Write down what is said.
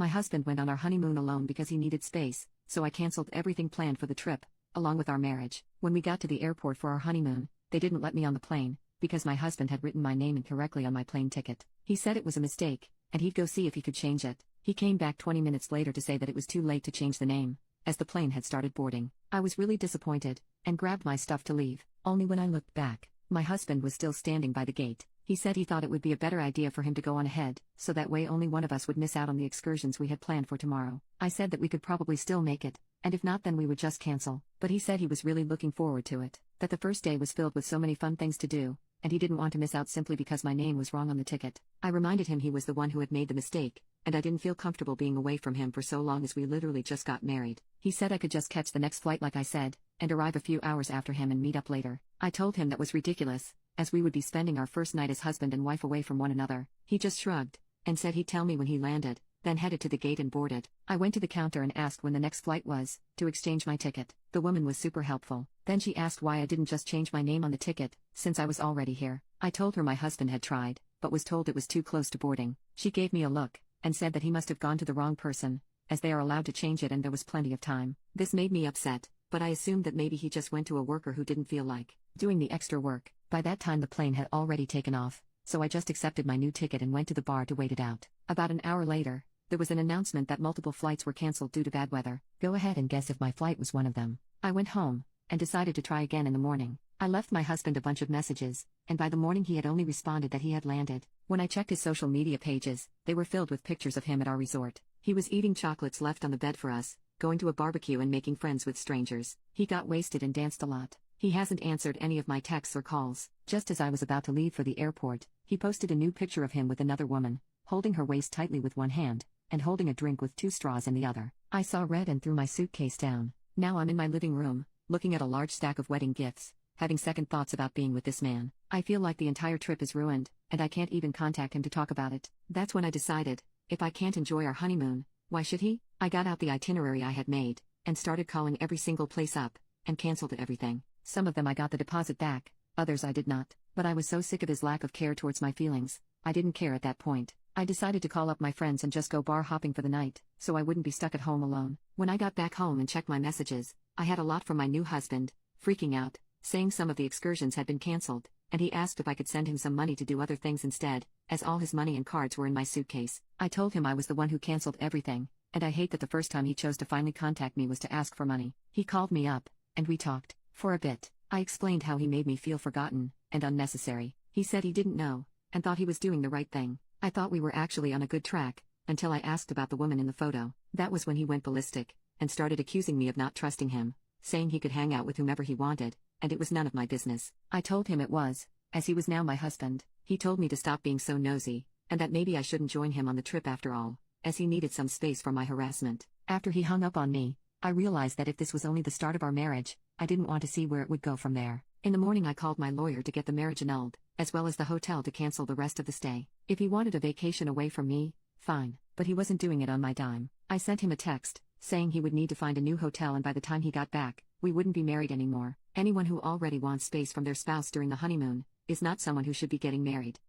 My husband went on our honeymoon alone because he needed space, so I canceled everything planned for the trip, along with our marriage. When we got to the airport for our honeymoon, they didn't let me on the plane, because my husband had written my name incorrectly on my plane ticket. He said it was a mistake, and he'd go see if he could change it. He came back 20 minutes later to say that it was too late to change the name, as the plane had started boarding. I was really disappointed, and grabbed my stuff to leave. Only when I looked back, my husband was still standing by the gate. He said he thought it would be a better idea for him to go on ahead, so that way only one of us would miss out on the excursions we had planned for tomorrow. I said that we could probably still make it, and if not then we would just cancel. But he said he was really looking forward to it, that the first day was filled with so many fun things to do, and he didn't want to miss out simply because my name was wrong on the ticket. I reminded him he was the one who had made the mistake, and I didn't feel comfortable being away from him for so long as we literally just got married. He said I could just catch the next flight like I said, and arrive a few hours after him and meet up later. I told him that was ridiculous, as we would be spending our first night as husband and wife away from one another. He just shrugged, and said he'd tell me when he landed, then headed to the gate and boarded. I went to the counter and asked when the next flight was, to exchange my ticket. The woman was super helpful. Then she asked why I didn't just change my name on the ticket, since I was already here. I told her my husband had tried, but was told it was too close to boarding. She gave me a look, and said that he must have gone to the wrong person, as they are allowed to change it and there was plenty of time. This made me upset, but I assumed that maybe he just went to a worker who didn't feel like doing the extra work. By that time the plane had already taken off, so I just accepted my new ticket and went to the bar to wait it out. About an hour later, there was an announcement that multiple flights were cancelled due to bad weather. Go ahead and guess if my flight was one of them. I went home, and decided to try again in the morning. I left my husband a bunch of messages, and by the morning he had only responded that he had landed. When I checked his social media pages, they were filled with pictures of him at our resort. He was eating chocolates left on the bed for us, going to a barbecue and making friends with strangers. He got wasted and danced a lot. He hasn't answered any of my texts or calls. Just as I was about to leave for the airport, he posted a new picture of him with another woman, holding her waist tightly with one hand, and holding a drink with 2 straws in the other. I saw red and threw my suitcase down. Now I'm in my living room, looking at a large stack of wedding gifts, having second thoughts about being with this man. I feel like the entire trip is ruined, and I can't even contact him to talk about it. That's when I decided, if I can't enjoy our honeymoon, why should he? I got out the itinerary I had made, and started calling every single place up, and canceled everything. Some of them I got the deposit back, others I did not, but I was so sick of his lack of care towards my feelings, I didn't care at that point. I decided to call up my friends and just go bar hopping for the night, so I wouldn't be stuck at home alone. When I got back home and checked my messages, I had a lot from my new husband, freaking out, saying some of the excursions had been cancelled, and he asked if I could send him some money to do other things instead, as all his money and cards were in my suitcase. I told him I was the one who cancelled everything, and I hate that the first time he chose to finally contact me was to ask for money. He called me up, and we talked for a bit. I explained how he made me feel forgotten and unnecessary. He said he didn't know, and thought he was doing the right thing. I thought we were actually on a good track, until I asked about the woman in the photo. That was when he went ballistic, and started accusing me of not trusting him, saying he could hang out with whomever he wanted, and it was none of my business. I told him it was, as he was now my husband. He told me to stop being so nosy, and that maybe I shouldn't join him on the trip after all, as he needed some space from my harassment. After he hung up on me, I realized that if this was only the start of our marriage, I didn't want to see where it would go from there. In the morning I called my lawyer to get the marriage annulled, as well as the hotel to cancel the rest of the stay. If he wanted a vacation away from me, fine, but he wasn't doing it on my dime. I sent him a text, saying he would need to find a new hotel and by the time he got back, we wouldn't be married anymore. Anyone who already wants space from their spouse during the honeymoon is not someone who should be getting married.